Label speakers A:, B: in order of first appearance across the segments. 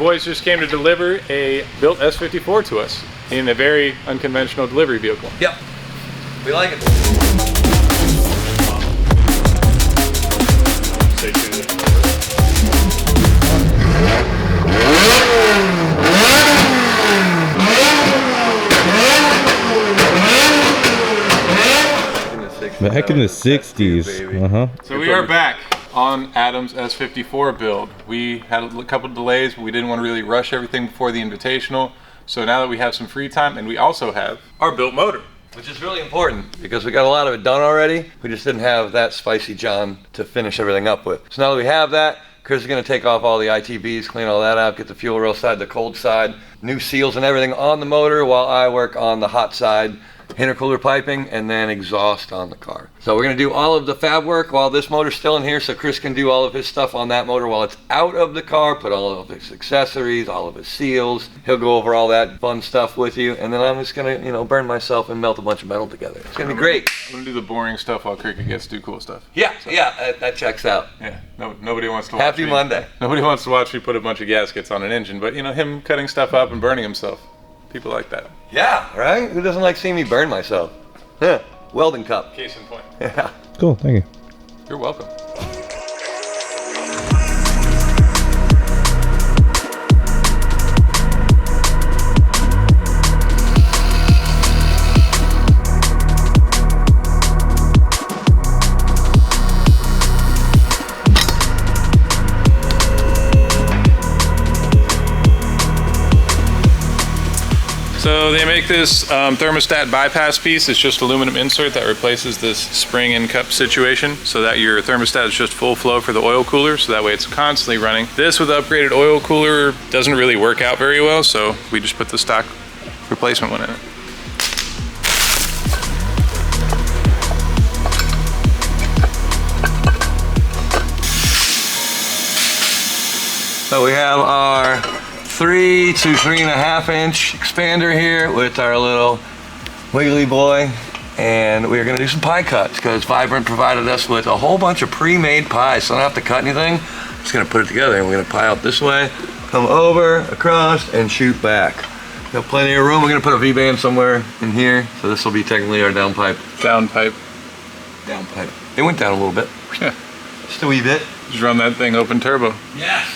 A: boys just came to deliver a built S54 to us in a very unconventional delivery vehicle.
B: Yep, we like it.
A: Stay tuned.
C: Back in the 60s.
A: So we are back on Adam's S54 build. We had a couple of delays, but we didn't want to really rush everything before the Invitational. So now that we have some free time, and we also have our built motor.
B: Which is really important because we got a lot of it done already. We just didn't have that Spicy John to finish everything up with. So now that we have that, Chris is gonna take off all the ITBs, clean all that out, get the fuel rail side, the cold side, new seals and everything on the motor while I work on the hot side, intercooler piping, and then exhaust on the car. So we're gonna do all of the fab work while this motor's still in here, so Chris can do all of his stuff on that motor while it's out of the car, put all of his accessories, all of his seals. He'll go over all that fun stuff with you, and then I'm just gonna, you know, burn myself and melt a bunch of metal together. It's gonna be great.
A: I'm gonna do the boring stuff while Cricket gets to do cool stuff.
B: Yeah, so. Yeah, that checks out.
A: Yeah, nobody wants to watch
B: Happy
A: me.
B: Monday.
A: Nobody wants to watch me put a bunch of gaskets on an engine, but you know, him cutting stuff up and burning himself. People like that.
B: Yeah, right? Who doesn't like seeing me burn myself? Yeah, welding cup.
A: Case in point.
B: Yeah.
C: Cool, thank you.
A: You're welcome. So they make this thermostat bypass piece. It's just aluminum insert that replaces this spring and cup situation so that your thermostat is just full flow for the oil cooler, so that way it's constantly running. This with the upgraded oil cooler doesn't really work out very well, so we just put the stock replacement one in it.
B: So we have our 3 to 3.5 inch expander here with our little wiggly boy, and we're gonna do some pie cuts because Vibrant provided us with a whole bunch of pre-made pies, so I don't have to cut anything. I'm just gonna put it together, and we're gonna pie out this way, come over, across, and shoot back. Got plenty of room. We're gonna put a V-band somewhere in here, so this will be technically our downpipe.
A: Downpipe.
B: Downpipe. It went down a little bit.
A: Yeah.
B: Just a wee bit.
A: Just run that thing open turbo.
B: Yes.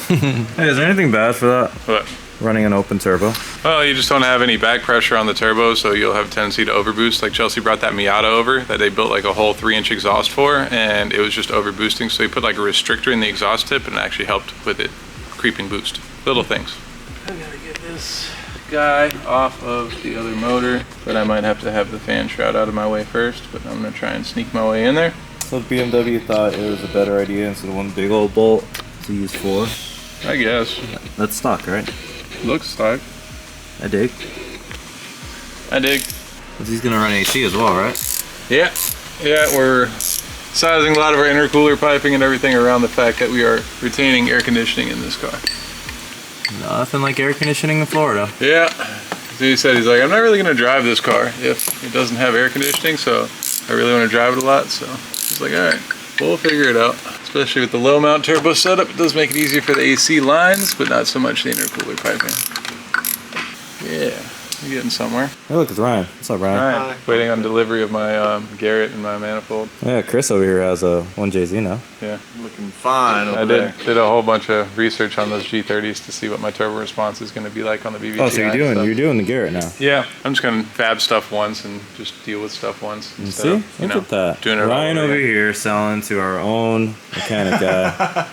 C: Hey, is there anything bad for that?
A: What?
C: Running an open turbo?
A: Well, you just don't have any back pressure on the turbo, so you'll have a tendency to overboost. Like Chelsea brought that Miata over that they built like a whole 3-inch exhaust for, and it was just overboosting. So they put like a restrictor in the exhaust tip, and it actually helped with it creeping boost. Little things. I gotta get this guy off of the other motor, but I might have to have the fan shroud out of my way first. But I'm gonna try and sneak my way in there.
C: So BMW thought it was a better idea instead of one big old bolt to use 4.
A: I guess.
C: That's stock, right?
A: Looks stock.
C: I dig.
A: I dig.
C: He's gonna run AC as well, right?
A: Yeah. Yeah, we're sizing a lot of our intercooler piping and everything around the fact that we are retaining air conditioning in this car.
C: Nothing like air conditioning in Florida.
A: Yeah. So he said, he's like, I'm not really gonna drive this car if it doesn't have air conditioning, so I really want to drive it a lot. So he's like, all right, we'll figure it out. Especially with the low mount turbo setup, it does make it easier for the AC lines, but not so much the intercooler piping. Yeah, you're getting somewhere.
C: Hey, look, it's Ryan. What's up, Ryan?
A: Ryan, waiting on delivery of my Garrett and my manifold.
C: Yeah, Chris over here has a 1JZ now.
A: Yeah.
D: Looking fine over
A: I
D: there.
A: did a whole bunch of research on those G30s to see what my turbo response is going to be like on the BVTI.
C: Oh, so you're doing the Garrett now?
A: Yeah, I'm just going to fab stuff once and just deal with stuff once.
C: See? Look at that.
A: Doing it
C: Ryan
A: all
C: over here selling to our own mechanic guy.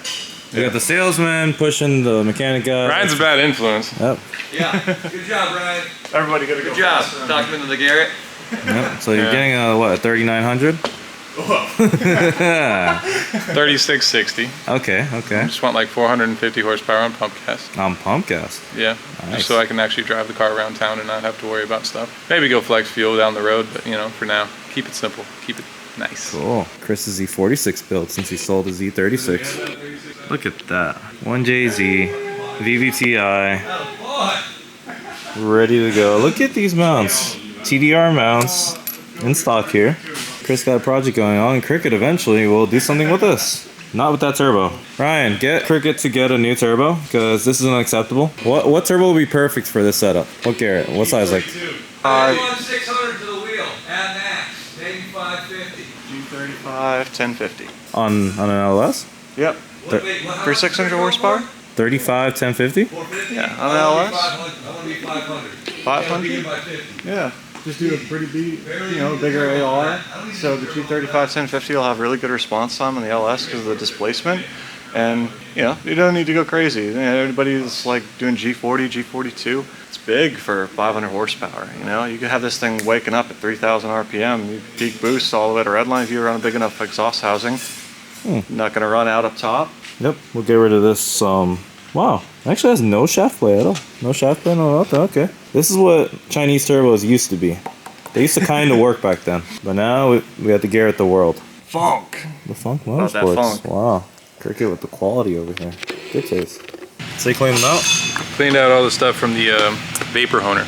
C: We got the salesman pushing the mechanic guy.
A: Ryan's a bad influence.
C: Yep.
B: Yeah. Good job, Ryan.
A: Everybody got to go.
B: Good job. Documenting the Garrett.
C: Yep. So you're getting a what? A 3900?
A: 3660.
C: Okay. Okay.
A: Just want like 450 horsepower on pump gas.
C: On pump gas.
A: Yeah.
C: Nice.
A: Just so I can actually drive the car around town and not have to worry about stuff. Maybe go flex fuel down the road, but you know, for now, keep it simple. Keep it nice.
C: Cool. Chris is E46 build since he sold his E36. Look at that. 1JZ, VVTI, ready to go. Look at these mounts. TDR mounts in stock here. Chris got a project going on, and Cricket eventually will do something with this. Not with that turbo. Ryan, get Cricket to get a new turbo because this is unacceptable. What turbo would be perfect for this setup? What Garrett? What size? Like
B: 600 to the wheel. Add max. Maybe 550.
D: G35 1050.
C: on an LS?
D: Yep. For 600 horsepower?
C: 35 1050?
D: Yeah, on an LS.
B: I want to be 500.
D: 500? Yeah. Just do a pretty bigger AR. So the G35 1050 will have really good response time on the LS because of the displacement. And, you don't need to go crazy. Everybody's like doing G40, G42. It's big for 500 horsepower. You could have this thing waking up at 3,000 RPM. You peak boost all the way to redline if you run a big enough exhaust housing. Not going to run out up top.
C: Yep, we'll get rid of this. Wow, actually has no shaft play at all. No shaft play, no nothing. Okay. This is what Chinese turbos used to be. They used to kind of work back then. But now we have to Garrett the world.
D: Funk.
C: The Funk
D: About that
C: Motorsports.
D: funk.
C: Wow. Cricket with the quality over here. Good taste. So you clean them out?
A: Cleaned out all the stuff from the vapor honer.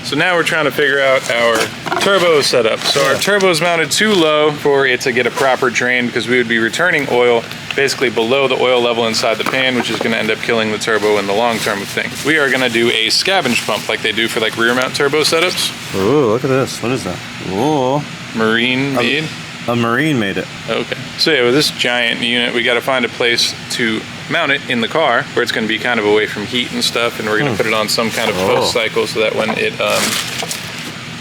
A: So now we're trying to figure out our turbo setup. So our turbo is mounted too low for it to get a proper drain because we would be returning oil basically below the oil level inside the pan, which is going to end up killing the turbo in the long term of things. We are going to do a scavenge pump like they do for like rear mount turbo setups.
C: Ooh, look at this. What is that? Ooh.
A: Marine made.
C: A Marine made it.
A: Okay. So yeah, with this giant unit, we got to find a place to mount it in the car where it's going to be kind of away from heat and stuff, and we're going to put it on some kind of post cycle so that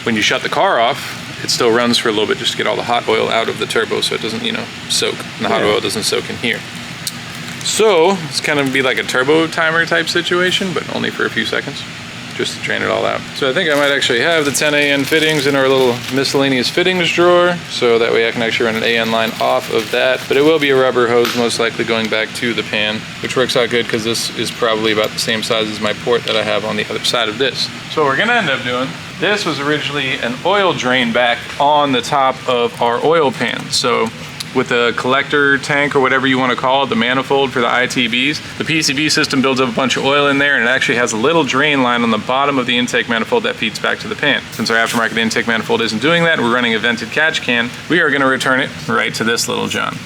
A: when you shut the car off, it still runs for a little bit just to get all the hot oil out of the turbo so it doesn't, soak, and the hot oil doesn't soak in here. So it's kind of be like a turbo timer type situation, but only for a few seconds, just to drain it all out. So I think I might actually have the 10 AN fittings in our little miscellaneous fittings drawer, so that way I can actually run an AN line off of that. But it will be a rubber hose, most likely going back to the pan, which works out good because this is probably about the same size as my port that I have on the other side of this. So what we're gonna end up doing, this was originally an oil drain back on the top of our oil pan. So with the collector tank or whatever you want to call it, the manifold for the ITBs, the PCB system builds up a bunch of oil in there, and it actually has a little drain line on the bottom of the intake manifold that feeds back to the pan. Since our aftermarket intake manifold isn't doing that, we're running a vented catch can, we are going to return it right to this little John.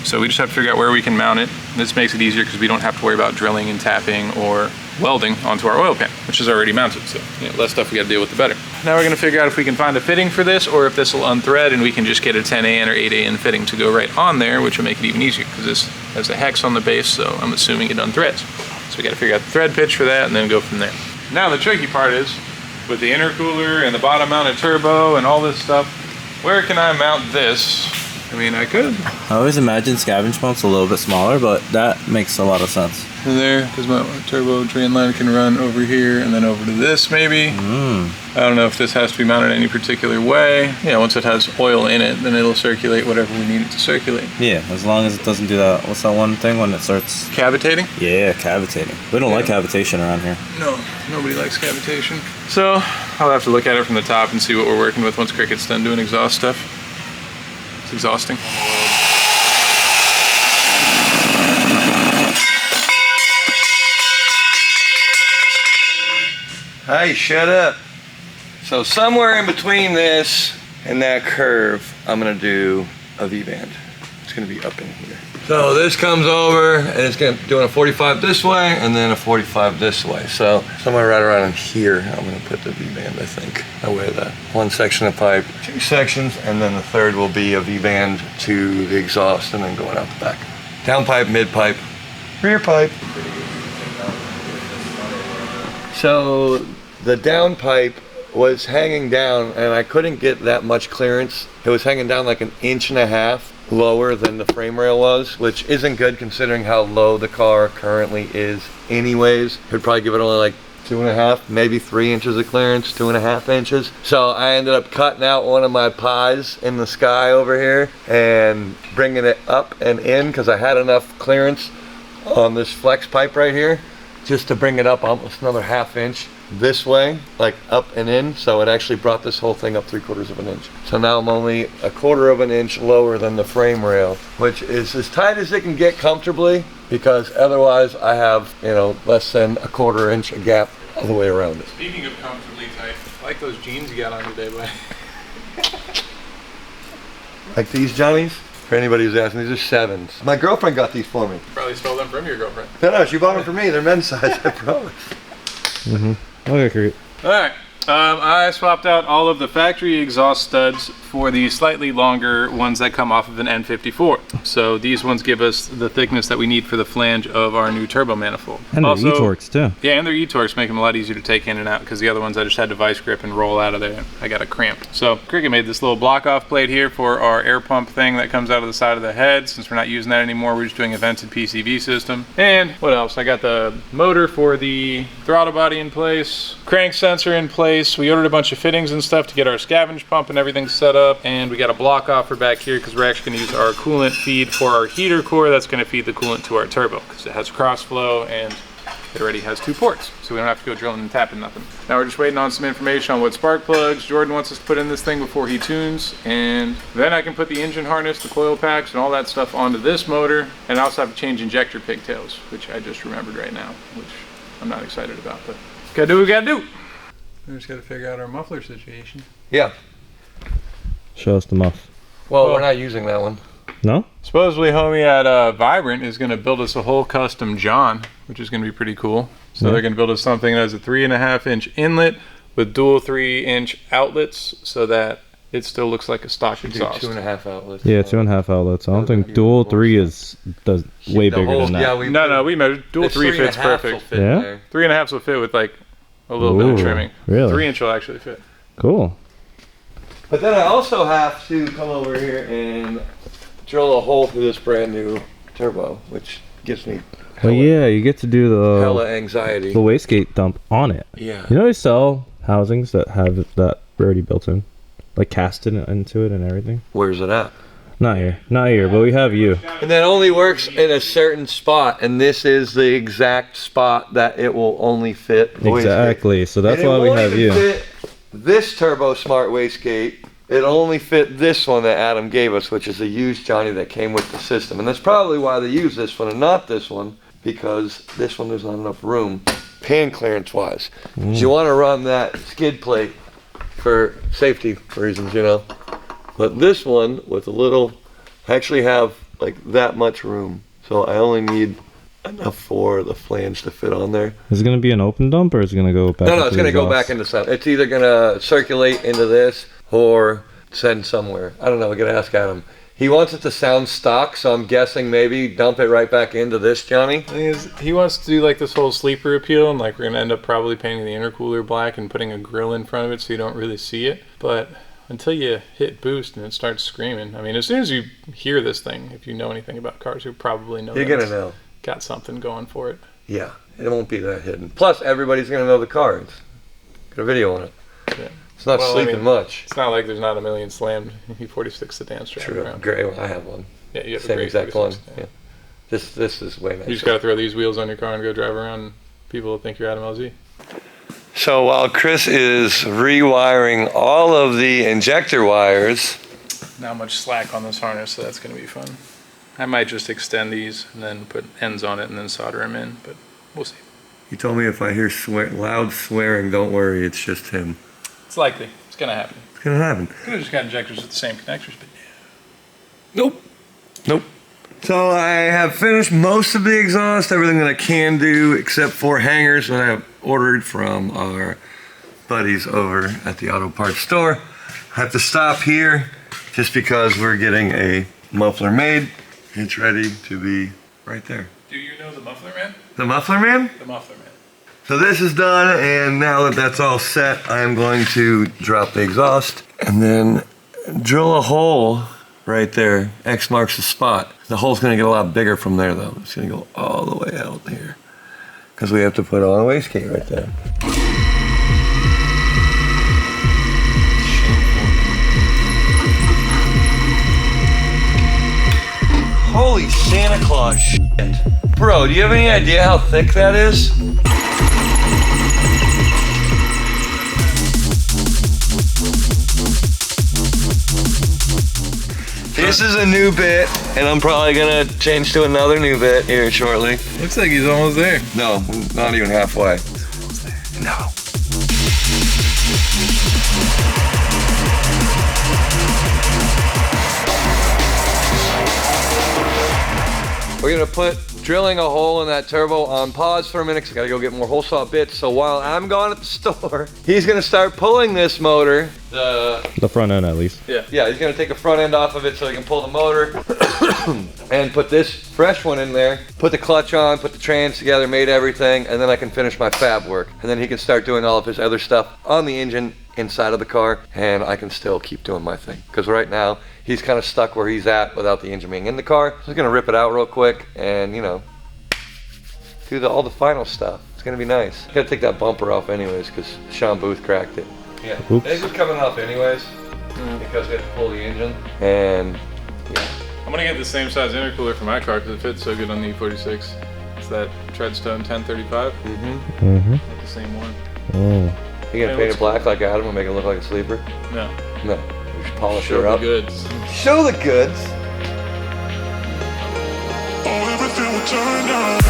A: So we just have to figure out where we can mount it. This makes it easier because we don't have to worry about drilling and tapping or welding onto our oil pan, which is already mounted. So less stuff we got to deal with, the better. Now we're going to figure out if we can find a fitting for this, or if this will unthread and we can just get a 10 AN or 8 AN fitting to go right on there, which will make it even easier because this has a hex on the base, so I'm assuming it unthreads. So we got to figure out the thread pitch for that and then go from there. Now the tricky part is, with the intercooler and the bottom mounted turbo and all this stuff, where can I mount this? I mean, I could.
C: I always imagine scavenge pumps a little bit smaller, but that makes a lot of sense.
A: In there, because my turbo drain line can run over here and then over to this maybe. I don't know if this has to be mounted any particular way. Yeah, once it has oil in it, then it'll circulate whatever we need it to circulate.
C: Yeah, as long as it doesn't do that. What's that one thing when it starts?
A: Cavitating?
C: Yeah, cavitating. We don't like cavitation around here.
A: No, nobody likes cavitation. So I'll have to look at it from the top and see what we're working with once Cricket's done doing exhaust stuff. It's exhausting.
B: Hey, shut up. So somewhere in between this and that curve, I'm gonna do a V-band. It's gonna be up in here. So this comes over and it's gonna be doing a 45 this way and then a 45 this way. So somewhere right around in here, I'm gonna put the V-band, I think. That way that one section of pipe, two sections, and then the third will be a V-band to the exhaust and then going out the back. Down pipe, mid pipe, rear pipe. So the down pipe was hanging down and I couldn't get that much clearance. It was hanging down like 1.5 inches lower than the frame rail was, which isn't good considering how low the car currently is anyways. Could probably give it only like 2.5, maybe 3 inches of clearance, 2.5 inches. So I ended up cutting out one of my pies in the sky over here and bringing it up and in because I had enough clearance on this flex pipe right here just to bring it up almost another 1/2 inch this way, like up and in, so it actually brought this whole thing up 3/4 of an inch. So now I'm only 1/4 of an inch lower than the frame rail, which is as tight as it can get comfortably, because otherwise I have, less than 1/4 inch of gap all the way around it.
A: Speaking of comfortably tight, I like those jeans you got on today, boy.
B: Like these Johnnies? For anybody who's asking, these are 7s. My girlfriend got these for me.
A: Probably stole them from your girlfriend.
B: No, she bought them for me. They're men's size, I promise.
C: Okay, great.
A: All right. I swapped out all of the factory exhaust studs for the slightly longer ones that come off of an N54. So these ones give us the thickness that we need for the flange of our new turbo manifold.
C: And they're E-Torques too.
A: Yeah, and they're E-Torques, make them a lot easier to take in and out, because the other ones I just had to vice grip and roll out of there. I got a cramp. So Cricket made this little block off plate here for our air pump thing that comes out of the side of the head. Since we're not using that anymore, we're just doing a vented PCV system. And what else? I got the motor for the throttle body in place, crank sensor in place. We ordered a bunch of fittings and stuff to get our scavenge pump and everything set up, and we got a block off for back here because we're actually going to use our coolant feed for our heater core that's going to feed the coolant to our turbo, because it has cross flow and it already has 2 ports, so we don't have to go drilling and tapping nothing. Now we're just waiting on some information on what spark plugs Jordan wants us to put in this thing before he tunes, and then I can put the engine harness, the coil packs, and all that stuff onto this motor, and I also have to change injector pigtails, which I just remembered right now, which I'm not excited about, but gotta do what we gotta do. We just gotta figure out our muffler situation.
B: Yeah.
C: Show us the muff.
B: Well, we're not using that one.
C: No?
A: Supposedly homie at Vibrant is gonna build us a whole custom John, which is gonna be pretty cool. So they're gonna build us something that has a 3.5-inch inlet with dual 3-inch outlets so that it still looks like a stock exhaust.
B: 2.5 outlets.
C: Yeah, 2.5 outlets. I don't think dual 3 is way bigger than that.
B: Yeah,
A: we measured. Dual 3 fits perfect.
B: Fit
C: Yeah?
B: there.
A: 3.5s will fit with like a little bit of
C: Ooh,
A: trimming.
C: really?
A: 3-inch will actually fit.
C: Cool.
B: But then I also have to come over here and drill a hole through this brand new turbo, which gives me
C: Well, yeah, you get to do
B: hella anxiety.
C: the wastegate dump on it.
B: Yeah.
C: You know they sell housings that have that already built in? Like casted into it and everything?
B: Where's it at?
C: Not here. Not here, but we have you.
B: And that only works in a certain spot, and this is the exact spot that it will only fit. the wastegate.
C: Exactly, so that's
B: And it
C: why we
B: won't
C: have
B: even
C: you.
B: fit this Turbo Smart wastegate. It only fit this one that Adam gave us, which is a used Johnny that came with the system. And that's probably why they use this one and not this one, because this one there's not enough room, pan clearance wise. You want to run that skid plate for safety reasons, you know. But this one with a little, I actually have like that much room, so I only need enough for the flange to fit on there.
C: Is it going to be an open dump or is it going to go back?
B: No, it's going to go back into some. It's either going to circulate into this or send somewhere. I don't know. We got to ask Adam. He wants it to sound stock, so I'm guessing maybe dump it right back into this, Johnny.
A: The thing is, he wants to do like this whole sleeper appeal, and like we're gonna end up probably painting the intercooler black and putting a grill in front of it so you don't really see it. But until you hit boost and it starts screaming, I mean, as soon as you hear this thing, if you know anything about cars, you probably know
B: You're
A: that
B: going to
A: it's
B: know.
A: got something going for it.
B: Yeah, it won't be that hidden. Plus, everybody's going to know the car. It's got a video on it.
A: Yeah.
B: It's not
A: Well, I
B: sleeping
A: mean,
B: much.
A: It's not like there's not a million slammed E46 sedans driving
B: True.
A: around.
B: Gray one. I have one.
A: Yeah, you have a
B: Same
A: great
B: exact
A: 46,
B: one.
A: yeah.
B: Yeah. This is way nicer.
A: You just gotta throw these wheels on your car and go drive around, and people will think you're Adam LZ.
B: So while Chris is rewiring all of the injector wires,
A: Not much slack on this harness, so that's gonna be fun. I might just extend these and then put ends on it and then solder them in, but we'll see.
B: he told me if I hear loud swearing, don't worry, it's just him.
A: It's likely. It's gonna happen.
B: It's gonna happen.
A: Could have just got injectors with the same connectors, but
B: Nope. So I have finished most of the exhaust, everything that I can do except for hangers that I have ordered from our buddies over at the auto parts store. I have to stop here just because we're getting a muffler made. It's ready to be right there.
A: do you know the muffler man?
B: The muffler man?
A: The muffler man.
B: So this is done, and now that that's all set, I am going to drop the exhaust and then drill a hole right there. X marks the spot. The hole's gonna get a lot bigger from there though. It's gonna go all the way out here because we have to put on a wastegate right there. Holy Santa Claus shit. Bro, do you have any idea how thick that is? This is a new bit, and I'm probably gonna change to another new bit here shortly.
A: Looks like he's almost there.
B: No, not even halfway. No. We're gonna put drilling a hole in that turbo on pause for a minute because I gotta go get more hole saw bits. So while I'm gone at the store, he's gonna start pulling this motor.
C: The front end, at least.
B: Yeah, he's gonna take a front end off of it so he can pull the motor and put this fresh one in there, put the clutch on, put the trans together, made everything, and then I can finish my fab work. And then he can start doing all of his other stuff on the engine inside of the car, and I can still keep doing my thing. Because right now, he's kind of stuck where he's at without the engine being in the car. So he's gonna rip it out real quick and, you know, do all the final stuff. It's gonna be nice. Gotta take that bumper off anyways because Sean Booth cracked it. Yeah,
C: Oops.
B: this was coming off anyways because we had to pull the engine, and yeah.
A: I'm gonna get the same size intercooler for my car because it fits so good on the E46. It's that Treadstone 1035. The same one.
C: Oh.
B: You gonna paint it black like Adam and make it look like a sleeper?
A: No.
B: No. We should polish
A: Show
B: her up.
A: the goods.
B: Show the goods.
E: Everything will turn down.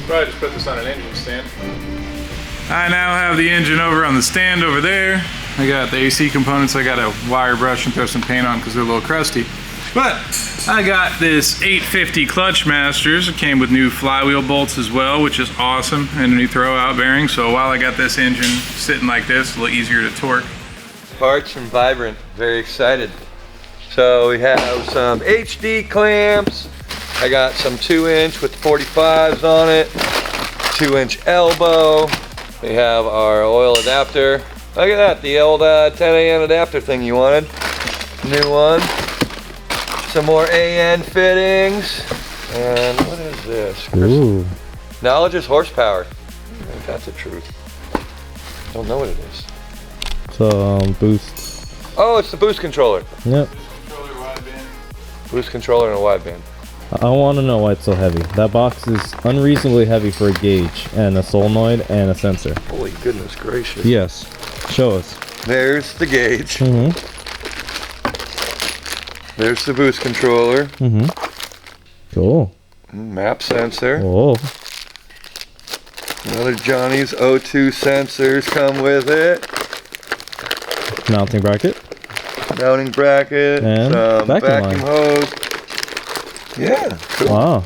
A: Probably just put this on an engine stand. I now have the engine over on the stand over there. I got the AC components. I got a wire brush and throw some paint on because they're a little crusty. But I got this 850 Clutch Masters. It came with new flywheel bolts as well, which is awesome, and a new throwout bearing. So while I got this engine sitting like this, a little easier to torque.
B: Parts from Vibrant. Very excited. So we have some HD clamps. I got some 2-inch with 45s on it. 2-inch elbow. We have our oil adapter. Look at that, the old 10 AN adapter thing you wanted. New one. Some more AN fittings. And what is this?
C: Ooh.
B: Knowledge is horsepower. I think that's the truth. Don't know what it is.
C: So, boost.
B: Oh, it's the boost controller.
C: Yep.
B: Boost controller and a wideband.
C: I want to know why it's so heavy. That box is unreasonably heavy for a gauge and a solenoid and a sensor.
B: Holy goodness gracious.
C: Yes. Show us.
B: There's the gauge.
C: Mm-hmm.
B: There's the boost controller.
C: Mm-hmm. Cool.
B: Map sensor.
C: Oh.
B: Another Johnny's O2 sensors come with it.
C: Mounting bracket.
B: Mounting bracket.
C: And
B: some vacuum
C: line.
B: hose. Yeah. Cool.
C: Wow.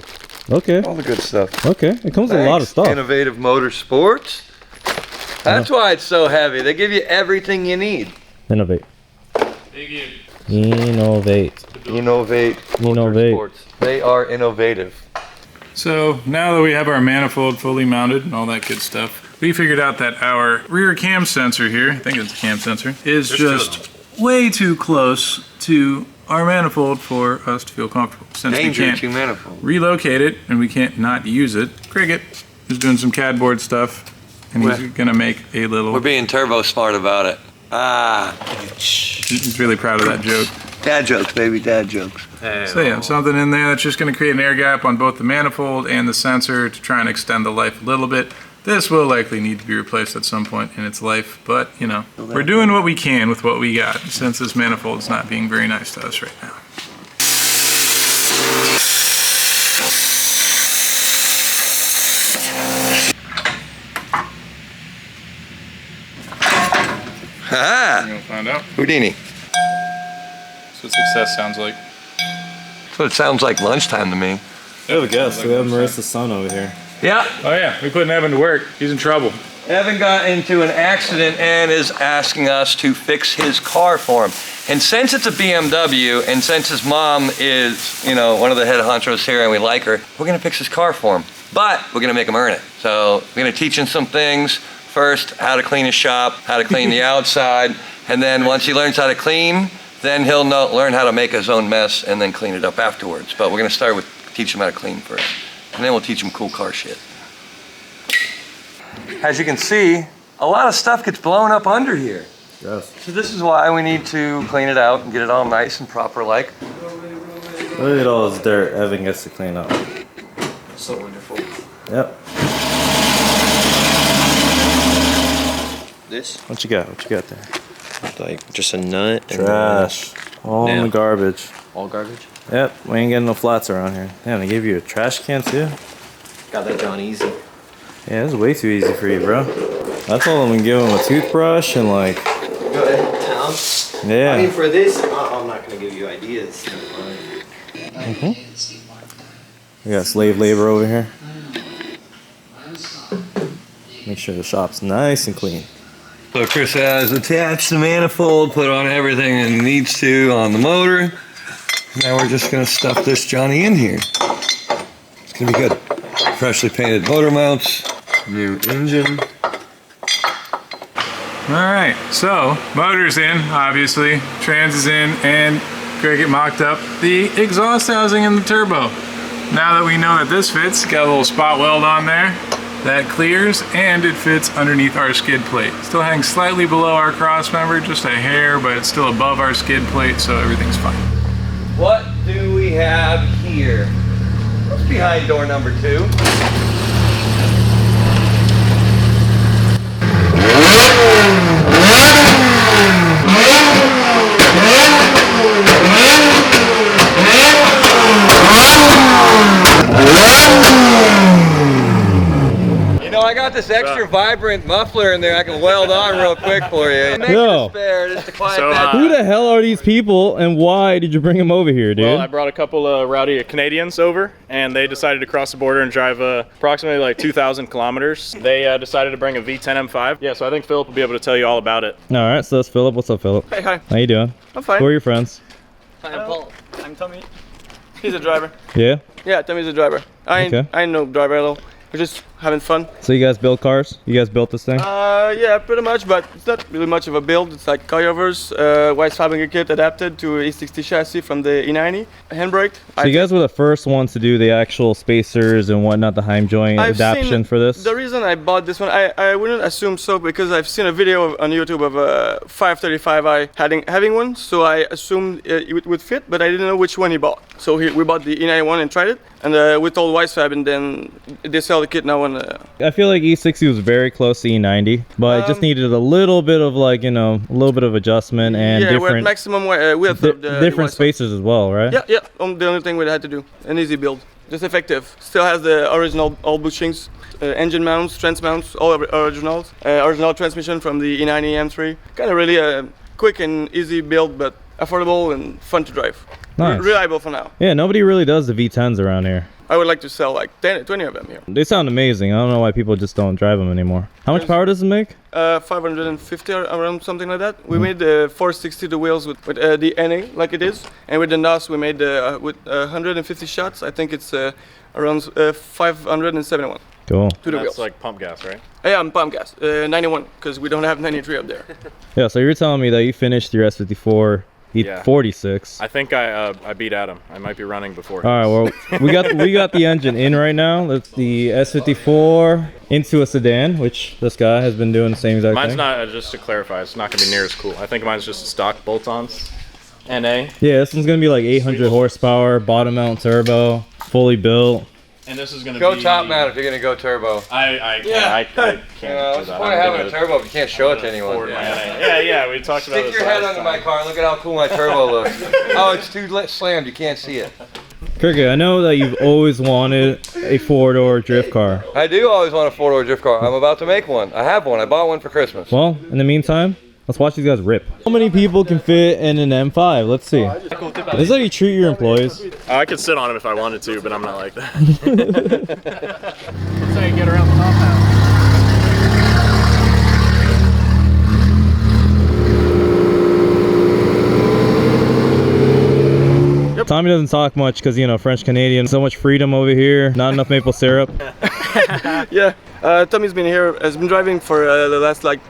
C: Okay.
B: All the good stuff.
C: Okay. It comes with a lot of stuff.
B: Innovative Motorsports. That's why it's so heavy. They give you everything you need.
C: Innovate.
A: Big
C: Innovate.
B: Innovate. Motorsports. They are innovative.
A: So now that we have our manifold fully mounted and all that good stuff, we figured out that our rear cam sensor here, I think it's a cam sensor, is just way too close to our manifold for us to feel comfortable. Since we can't
B: to manifold.
A: relocate it and we can't not use it, Cricket is doing some CAD stuff and he's gonna make a little...
B: We're being turbo smart about it.
A: He's really proud of that joke.
B: Dad jokes, baby, dad jokes.
A: So yeah, something in there that's just going to create an air gap on both the manifold and the sensor to try and extend the life a little bit. This will likely need to be replaced at some point in its life, but you know, we're doing what we can with what we got since this manifold is not being very nice to us right now.
B: Ha!
A: We're going to find out.
B: Houdini.
A: That's what success sounds like.
B: That's what it sounds like lunchtime to me.
C: I have a guess. We have Marissa's son over here.
B: Yeah.
A: Oh yeah, we putting Evan to work. He's in trouble.
B: Evan got into an accident and is asking us to fix his car for him. And since it's a BMW and since his mom is, you know, one of the head honchos here and we like her, we're gonna fix his car for him. But we're gonna make him earn it. So we're gonna teach him some things. First, how to clean his shop, how to clean the outside, and then once he learns how to clean, then he'll learn how to make his own mess and then clean it up afterwards. But we're gonna start with teach him how to clean first. And then we'll teach him cool car shit. As you can see, a lot of stuff gets blown up under here.
C: Yes.
B: So this is why we need to clean it out and get it all nice and proper like.
C: Look at all this dirt Evan gets to clean up.
B: So wonderful.
C: Yep.
B: This?
C: What you got? What you got there?
F: Like just a nut. And
C: Trash. All in the garbage.
F: all garbage.
C: Yep, we ain't getting no flats around here. Damn, they gave you a trash can too?
F: Got that John easy.
C: Yeah, this is way too easy for you, bro. I told him to give him a toothbrush and like...
F: Go ahead, Tom.
C: Yeah.
F: I mean, for this, I'm not gonna give you ideas.
C: We got slave labor over here. Make sure the shop's nice and clean.
B: So Chris has attached the manifold, put on everything it needs to on the motor. Now we're just gonna stuff this Johnny in here. It's gonna be good. Freshly painted motor mounts, new engine.
A: All right, so motor's in, obviously, trans is in, and Greg it mocked up the exhaust housing in the turbo. Now that we know that this fits, got a little spot weld on there that clears, and it fits underneath our skid plate. Still hangs slightly below our cross member, just a hair, but it's still above our skid plate, so everything's fine.
B: What do we have here? What's behind door number 2? You know, I got this extra vibrant muffler in there I can weld on real quick for you. Make
C: Yo.
B: it a spare just to quiet
G: So,
B: that
C: Who the hell are these people and why did you bring them over here, dude?
G: Well, I brought a couple of rowdy Canadians over, and they decided to cross the border and drive approximately like 2,000 kilometers. They decided to bring a V10 M5. Yeah, so I think Philip will be able to tell you all about it.
C: All right, so that's Philip. What's up, Philip?
G: Hey, hi.
C: How you doing?
G: I'm fine.
C: Who are your friends?
G: I'm Paul. I'm Tommy. He's a driver.
C: Yeah?
G: Yeah, Tommy's a driver. I ain't no driver at all. We're just having fun.
C: So you guys build cars? You guys built this thing?
G: Yeah, pretty much, but it's not really much of a build. It's like coilovers, Weiss fabricated kit adapted to E60 chassis from the E90, handbrake.
C: So you guys were the first ones to do the actual spacers and whatnot, the Heim joint adaptation for this?
G: The reason I bought this one, I wouldn't assume so, because I've seen a video on YouTube of a 535i having one, so I assumed it would fit, but I didn't know which one he bought. So we bought the E91 and tried it, and we told Weiss Fab, and then they sell the kit now on
C: I feel like E60 was very close to E90, but it just needed a little bit of like, you know, a little bit of adjustment and
G: yeah, we're at
C: different
G: maximum width of the
C: different
G: Weiss Fab.
C: spacers as well, right?
G: Yeah, yeah. The only thing we had to do, an easy build, just effective. Still has the original all bushings, engine mounts, trans mounts, all originals. Original transmission from the E90 M3. Kind of really a quick and easy build, but affordable and fun to drive.
C: Nice.
G: Reliable for now.
C: Yeah, nobody really does the V10s around here.
G: I would like to sell like 20 of them here.
C: They sound amazing. I don't know why people just don't drive them anymore. How much power does it make?
G: 550 around, something like that. We made the 460 the wheels with the NA like it is, and with the NOS we made with 150 shots. I think it's around 571.
C: Cool.
G: To the That's wheels. like pump gas, right? Yeah, I'm pump gas. 91 because we don't have 93 up there.
C: Yeah, so you're telling me that you finished your S54 E46.
G: I think I beat Adam. I might be running before.
C: All right, well, we got the engine in right now. That's the S54 into a sedan, which this guy has been doing the same exact
G: Mine's
C: thing.
G: not, just to clarify, it's not going to be near as cool. I think mine's just stock bolt-ons. NA.
C: Yeah, this one's gonna be like 800 horsepower, bottom mount turbo, fully built.
G: And this is going to
B: Go
G: be...
B: top mount if you're gonna go turbo.
G: I can't
B: You know,
G: do
B: what's the
G: that.
B: point of having a turbo if you can't show it to anyone?
G: Yeah, we talked about
B: Stick
G: this
B: your head
G: last
B: under
G: time.
B: my car and look at how cool my turbo looks. Oh, it's too slammed, you can't see it.
C: Kirky, I know that you've always wanted a four-door drift car.
B: I do always want a four-door drift car. I'm about to make one. I have one. I bought one for Christmas.
C: Well, in the meantime, let's watch these guys rip. How many people can fit in an M5? Let's see. This is how you treat your employees.
G: I could sit on him if I wanted to, but I'm not like that. That's how you get around the top now.
C: Tommy doesn't talk much because, you know, French Canadian. So much freedom over here, not enough maple syrup.
G: Yeah, Tommy's been here, has been driving for the last like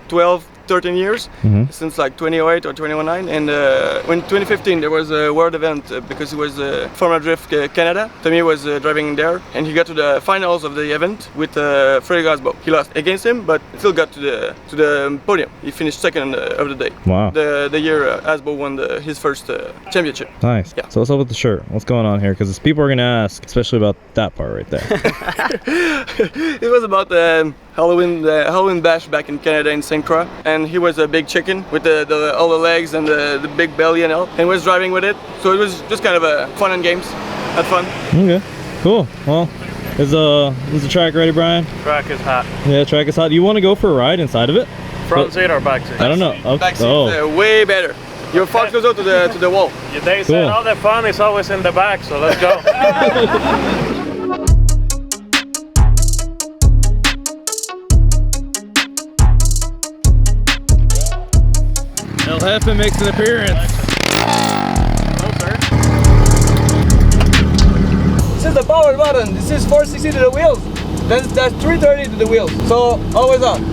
G: 13 years, since like 2008 or 2009, and in 2015 there was a world event because it was Formula Drift Canada. Tommy was driving there, and he got to the finals of the event with Freddy Gosbo. He lost against him, but still got to the podium. He finished second of the day.
C: Wow.
G: The year Asbo won his first championship.
C: Nice.
G: Yeah.
C: So what's up with the shirt? What's going on here? Because people are going to ask, especially about that part right there.
G: It was about Halloween bash back in Canada in St. Croix, and he was a big chicken with all the legs and the big belly and all, and was driving with it. So it was just kind of a fun and games. Had fun.
C: Okay, cool. Well, is the track ready, Brian?
H: Track is hot.
C: Yeah, track is hot. Do you want to go for a ride inside of it?
H: Front seat or back seat?
C: I don't know. Okay.
G: Back seat, way better. Your far closer to the wall.
H: They said all the fun is always in the back, so let's go.
C: El Jefe makes an appearance.
G: This is the power button. This is 460 to the wheels. That's 330 to the wheels. So always on.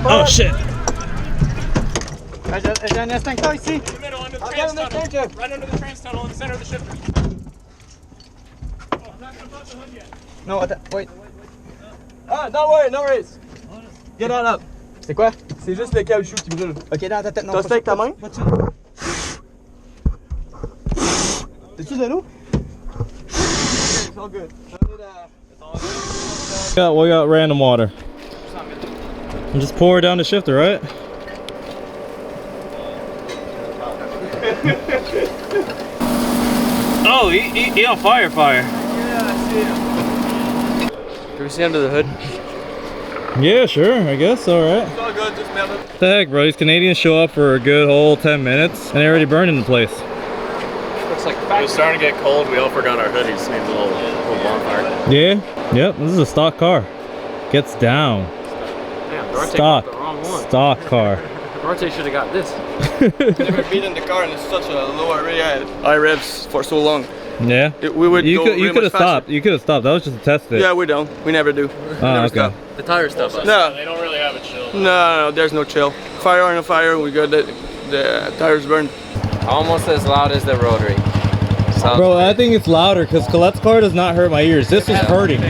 C: Oh shit!
G: J'ai un instincteur ici.
H: In the middle, under the trans tunnel. Right under the trans tunnel in the center of the shifter. Oh, I'm not gonna bust the hood yet.
G: No, wait. Ah, don't worry, no worries. Get on up. C'est quoi? C'est juste le caoutchouc qui brûle. Ok, dans ta tête, non. T'as ça avec ta main? T'es-tu de l'eau? It's all good.
C: We got random water. And just pour it down the shifter, right? Oh, he on fire.
G: Yeah, I see him. Can we see under the hood?
C: Yeah, sure, I guess, alright.
G: It's all good, just melt it.
C: What the heck, bro? These Canadians show up for a good whole 10 minutes and they're already burning the place.
H: Looks like it was starting to get cold. We all forgot our hoodies. Needs a little bonfire.
C: Yeah? Yep, this is a stock car. Gets down.
H: Damn, Duarte
C: Stock.
H: got the wrong one.
C: Stock car.
H: Duarte should have got this.
G: Never been in the car and it's such a low high revs for so long.
C: Yeah?
G: We would
C: You
G: go
C: could
G: really
C: have
G: much faster.
C: stopped. You could have stopped. That was just a test fit.
G: Yeah, we don't. We never do.
C: Oh,
G: Never
C: okay.
G: stop.
H: The tire stuff.
G: No.
H: They don't really have it chill.
G: No, there's no chill. Fire or no fire, we got the tires burned.
F: Almost as loud as the rotary. Sounds
C: Bro, I think it's louder because Colette's car does not hurt my ears. This was hurting.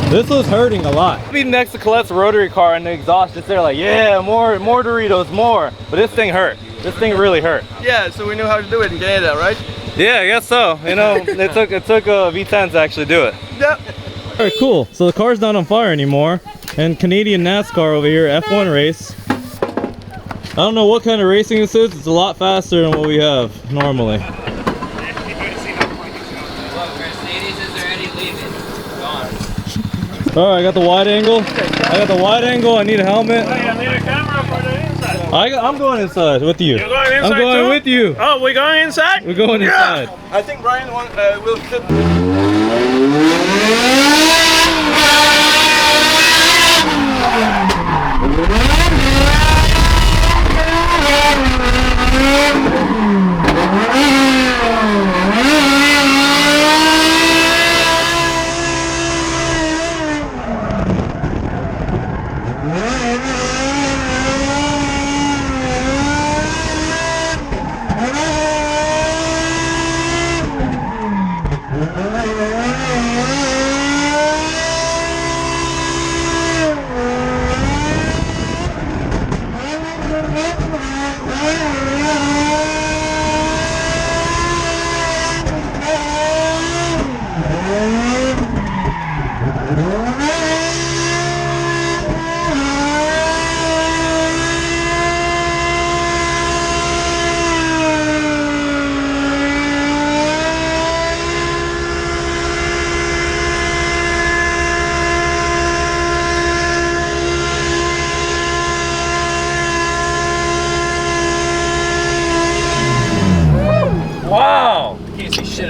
C: This was hurting a lot. Being next to Colette's rotary car and the exhaust just there like, yeah, more Doritos, more. But this thing hurt. This thing really hurt.
G: Yeah, so we knew how to do it in Canada, right?
C: Yeah, I guess so. You know, it took a V10 to actually do it.
G: Yep.
C: All right, cool. So the car's not on fire anymore. And Canadian NASCAR over here, F1 race. I don't know what kind of racing this is. It's a lot faster than what we have normally. All right, I got the wide angle. I need a helmet.
H: Hey, I need a camera for the inside.
C: I'm going inside with you.
H: You're going inside
C: I'm going
H: too?
C: with you.
H: Oh, we going inside?
C: We're going inside.
G: I think Brian will fit.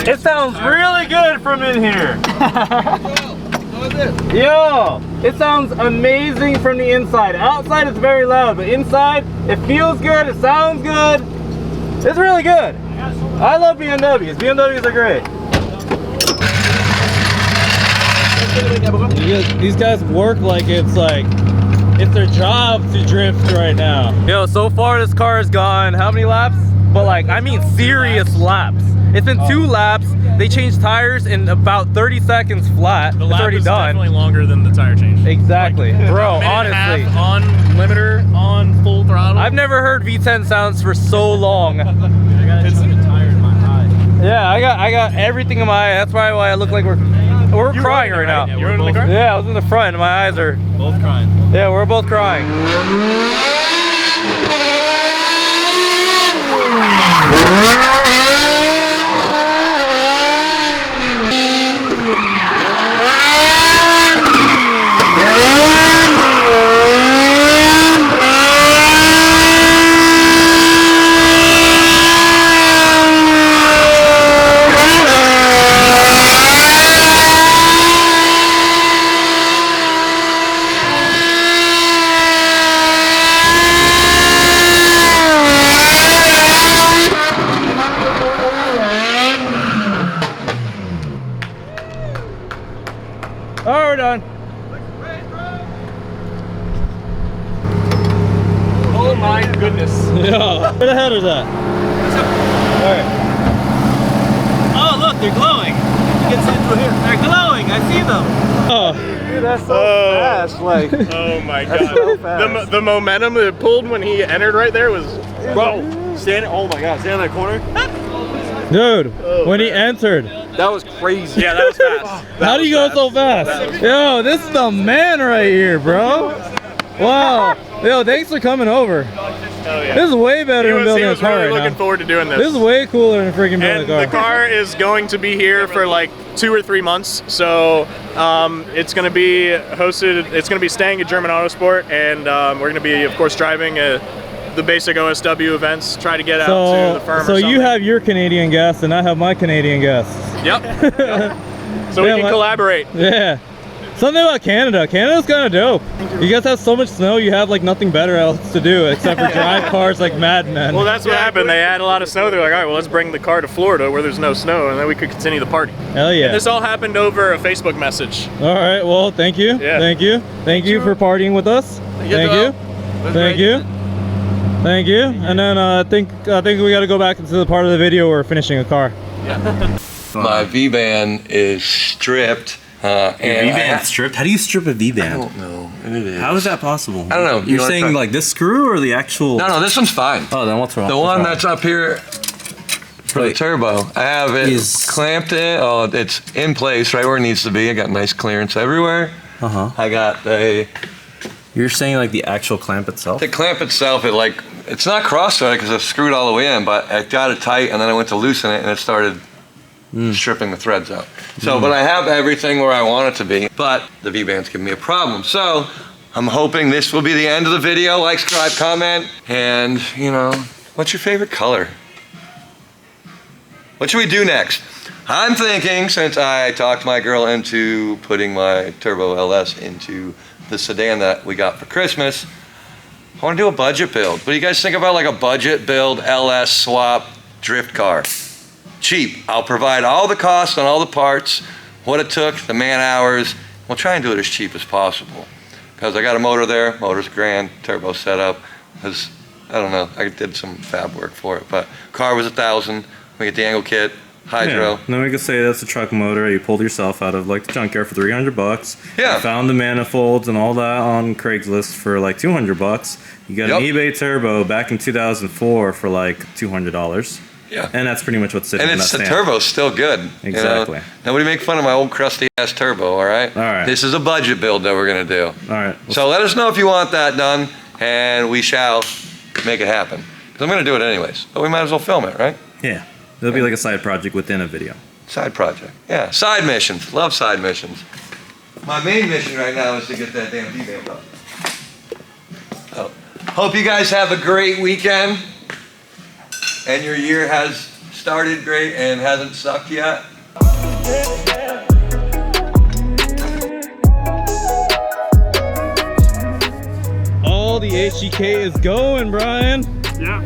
C: It sounds really good from in here. Yo, it sounds amazing from the inside. Outside it's very loud, but inside it feels good, it sounds good. It's really good. I love BMWs. BMWs are great. These guys work like it's their job to drift right now. Yo, so far this car has gone how many laps? But like, I mean serious laps. It's been 2 laps. They changed tires in about 30 seconds flat.
H: The
C: it's
H: lap
C: already
H: is
C: done.
H: definitely longer than the tire change.
C: Exactly.
H: Like,
C: bro,
H: a minute
C: honestly.
H: and a half on limiter, on full throttle.
C: I've never heard V10 sounds for so long.
H: I got a change of tire in my eye.
C: Yeah, I got everything in my eye. That's why I look like we're crying right now.
H: Yeah, we're in the car?
C: Yeah, I was in the front and my eyes are
H: Both crying.
C: Yeah, we're both crying. Alright, we're done.
H: Oh my goodness.
C: Yeah. Where the headers at? Alright. Oh, look, they're glowing. You can see it through here. They're glowing. I see them. Oh.
D: Dude, that's so fast. Like,
H: Oh my
D: That's
H: god.
D: so fast.
H: The momentum it pulled when he entered right there was.
D: bro, stand. Oh my God, stand in that corner.
C: Dude, when he entered.
D: That was crazy.
H: Yeah, that was fast.
C: How do you go so fast? Yo, this is the man right here, bro. Wow. Yo, thanks for coming over.
H: Hell yeah.
C: This is way better than
H: He
C: building a
H: was
C: car
H: really
C: right
H: looking
C: now.
H: forward to doing this.
C: This is way cooler than freaking building
H: And
C: a car.
H: the car is going to be here for like 2 or 3 months, so it's going to be hosted. It's going to be staying at German Autosport, and we're going to be, of course, driving the basic OSW events. Try to get out to the firm.
C: So
H: or
C: you
H: something.
C: have your Canadian guests and I have my Canadian guests.
H: Yep. So we
C: Yeah,
H: can
C: my-
H: collaborate.
C: Yeah. Something about Canada. Canada's kind of dope. You guys have so much snow, you have like nothing better else to do except for drive cars like madmen.
H: Well, that's what happened. They had a lot of snow. They're like, all right, well, let's bring the car to Florida where there's no snow, and then we could continue the party.
C: Hell yeah.
H: This all happened over a Facebook message.
C: All right, well, thank you.
H: Yeah.
C: Thank you. Thank you for partying with us. Thank you. Thank you. Thank you. And then I think we got to go back into the part of the video where we're finishing a car.
B: My V-band is stripped.
C: stripped? How do you strip a
B: I
C: V-band?
B: don't know. It is.
C: How is that possible?
B: I don't know. You
C: You're
B: wanna
C: saying
B: try-
C: like this screw or the actual?
B: No, this one's fine.
C: Oh, then what's wrong?
B: The one that's up here for the turbo, I have it
C: Is-
B: clamped in. Oh, it's in place right where it needs to be. I got nice clearance everywhere. I got
C: You're saying like the actual clamp itself?
B: the clamp itself. It's not cross-threaded because I screwed all the way in, but I got it tight and then I went to loosen it and it started stripping the threads out. So, but I have everything where I want it to be, but the V-band's giving me a problem. So, I'm hoping this will be the end of the video. Like, subscribe, comment, and, you know, what's your favorite color? What should we do next? I'm thinking, since I talked my girl into putting my Turbo LS into the sedan that we got for Christmas, I want to do a budget build. What do you guys think about like a budget build LS swap drift car? Cheap. I'll provide all the costs on all the parts, what it took, the man hours. We'll try and do it as cheap as possible. Because I got a motor there, motor's grand, turbo setup. I don't know, I did some fab work for it, but car was $1,000. We get the angle kit, hydro.
C: Yeah. Then we could say that's a truck motor you pulled yourself out of like the junkyard for $300.
B: Yeah.
C: You found the manifolds and all that on Craigslist for like $200. You got an eBay turbo back in 2004 for like $200.
B: Yeah.
C: And that's pretty much what's sitting
B: And
C: in that
B: it's the
C: stand.
B: turbo's still good.
C: Exactly.
B: You know? Nobody make fun of my old crusty ass turbo, all right?
C: All right.
B: This is a budget build that we're gonna do.
C: All right.
B: So let us know if you want that done, and we shall make it happen. 'Cause I'm gonna do it anyways, but we might as well film it, right?
C: Yeah. It'll be like a side project within a video.
B: Side project. Yeah, side missions. Love side missions. My main mission right now is to get that damn V-band up. So, hope you guys have a great weekend, and your year has started great and hasn't sucked yet.
C: All the HGK is going, Brian.
H: Yeah.